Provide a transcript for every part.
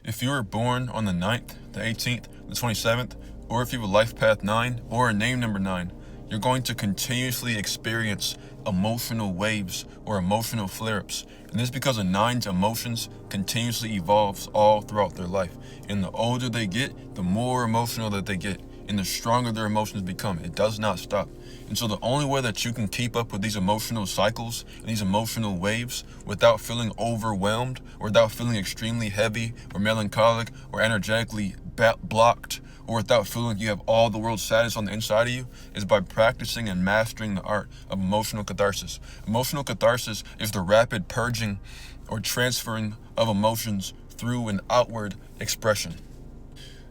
If you were born on the 9th, the 18th, the 27th, or if you have a Lifepath 9 or a name number 9, you're going to continuously experience emotional waves or emotional flare-ups. And this is because a 9's emotions continuously evolves all throughout their life. And the older they get, the more emotional that they get, and the stronger their emotions become. It does not stop. And so the only way that you can keep up with these emotional cycles and these emotional waves without feeling overwhelmed or without feeling extremely heavy or melancholic or energetically blocked or without feeling like you have all the world's sadness on the inside of you is by practicing and mastering the art of emotional catharsis. Emotional catharsis is the rapid purging or transferring of emotions through an outward expression.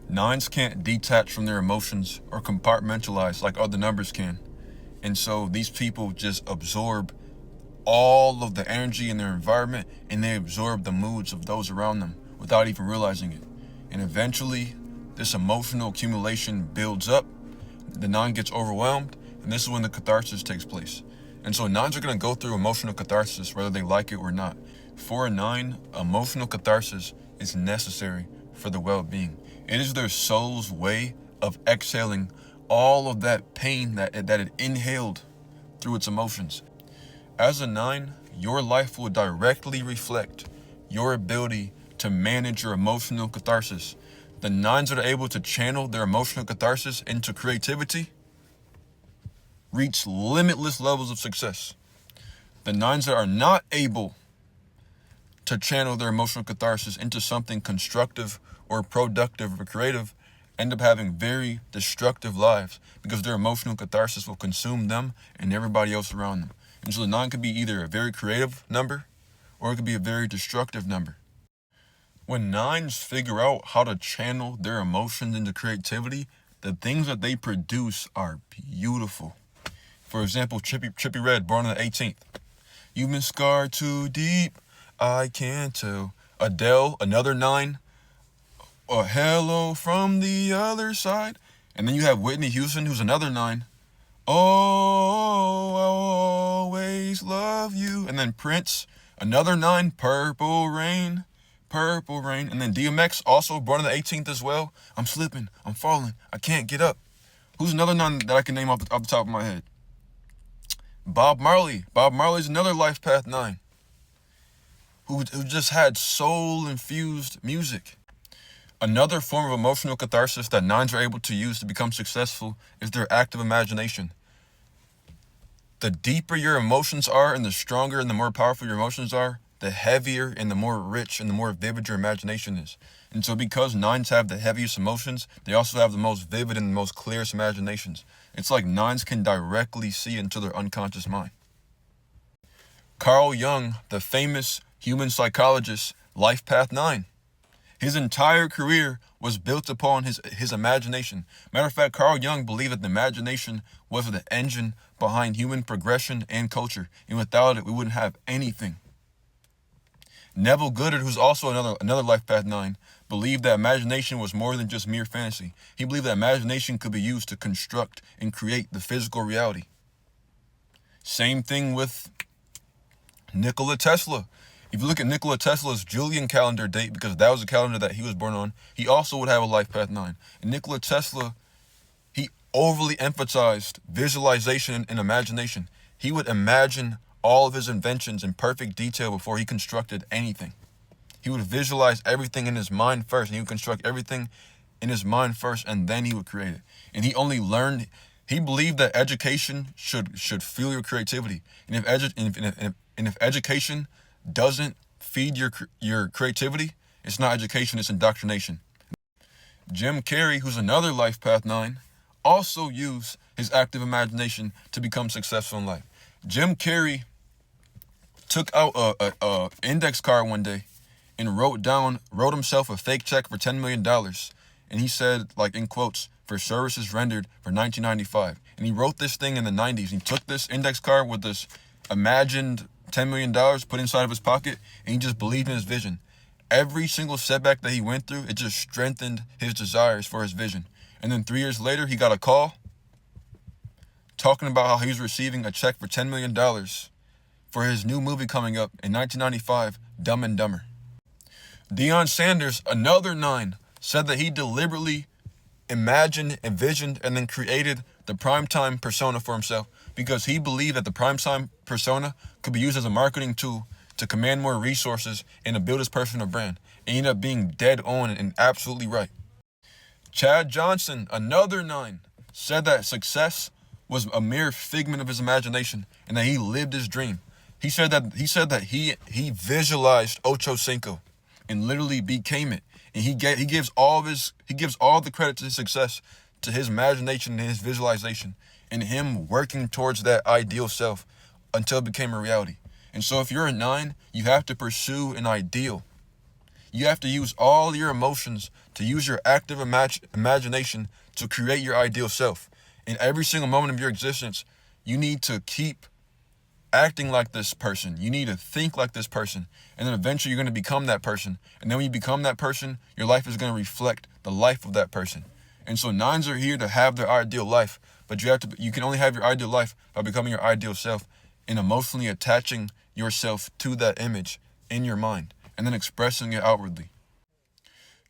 9s can't detach from their emotions or compartmentalize like other numbers can. And so these people just absorb all of the energy in their environment, and they absorb the moods of those around them without even realizing it. And eventually, this emotional accumulation builds up, the 9 gets overwhelmed, and this is when the catharsis takes place. And so 9s are going to go through emotional catharsis whether they like it or not. For a 9, emotional catharsis is necessary for their well-being. It is their soul's way of exhaling all of that pain that it inhaled through its emotions. As a 9, your life will directly reflect your ability to manage your emotional catharsis. The 9s that are able to channel their emotional catharsis into creativity reach limitless levels of success. The 9s that are not able to channel their emotional catharsis into something constructive or productive or creative end up having very destructive lives because their emotional catharsis will consume them and everybody else around them. And so the 9 could be either a very creative number or it could be a very destructive number. When 9s figure out how to channel their emotions into creativity, the things that they produce are beautiful. For example, Trippie Redd, born on the 18th. You've been scarred too deep, I can't tell. Adele, another 9. Or hello from the other side. And then you have Whitney Houston, who's another 9. Oh, I'll always love you. And then Prince, another 9, Purple Rain. Purple Rain. And then DMX, also born on the 18th as well. I'm slipping, I'm falling, I can't get up. Who's another 9 that I can name off the top of my head? Bob Marley. Bob Marley's another Lifepath 9 who just had soul-infused music. Another form of emotional catharsis that 9s are able to use to become successful is their active imagination. The deeper your emotions are and the stronger and the more powerful your emotions are, the heavier and the more rich and the more vivid your imagination is. And so because 9s have the heaviest emotions, they also have the most vivid and the most clearest imaginations. It's like 9s can directly see into their unconscious mind. Carl Jung, the famous human psychologist, Lifepath 9. His entire career was built upon his imagination. Matter of fact, Carl Jung believed that the imagination was the engine behind human progression and culture. And without it, we wouldn't have anything. Neville Goddard, who's also another Lifepath 9, believed that imagination was more than just mere fantasy. He believed that imagination could be used to construct and create the physical reality. Same thing with Nikola Tesla. If you look at Nikola Tesla's Julian calendar date, because that was the calendar that he was born on, he also would have a Lifepath 9. And Nikola Tesla, he overly emphasized visualization and imagination. He would imagine all of his inventions in perfect detail before he constructed anything. He would visualize everything in his mind first, and he would construct everything in his mind first, and then he would create it. And he believed that education should fuel your creativity. And if education doesn't feed your creativity, it's not education, it's indoctrination. Jim Carrey, who's another Lifepath 9, also used his active imagination to become successful in life. Jim Carrey took out a index card one day and wrote himself a fake check for $10 million. And he said, like in quotes, for services rendered for 1995. And he wrote this thing in the 90s. He took this index card with this imagined $10 million put inside of his pocket, and he just believed in his vision. Every single setback that he went through, it just strengthened his desires for his vision. And then 3 years later, he got a call talking about how he was receiving a check for $10 million for his new movie coming up in 1995, Dumb and Dumber. Deion Sanders, another 9, said that he deliberately imagined, envisioned, and then created the primetime persona for himself because he believed that the primetime persona could be used as a marketing tool to command more resources and to build his personal brand. And he ended up being dead on and absolutely right. Chad Johnson, another 9, said that success was a mere figment of his imagination and that he lived his dream. He said that he visualized Ocho Cinco and literally became it. And he gives all the credit to his success to his imagination and his visualization and him working towards that ideal self until it became a reality. And so if you're a 9, you have to pursue an ideal. You have to use all your emotions, to use your active imagination to create your ideal self. In every single moment of your existence, you need to keep acting like this person. You need to think like this person. And then eventually you're going to become that person. And then when you become that person, your life is going to reflect the life of that person. And so 9s are here to have their ideal life, but you can only have your ideal life by becoming your ideal self and emotionally attaching yourself to that image in your mind and then expressing it outwardly.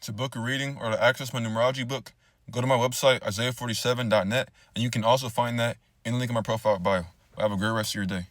To book a reading or to access my numerology book, go to my website, isaiah47.net, and you can also find that in the link in my profile bio. Have a great rest of your day.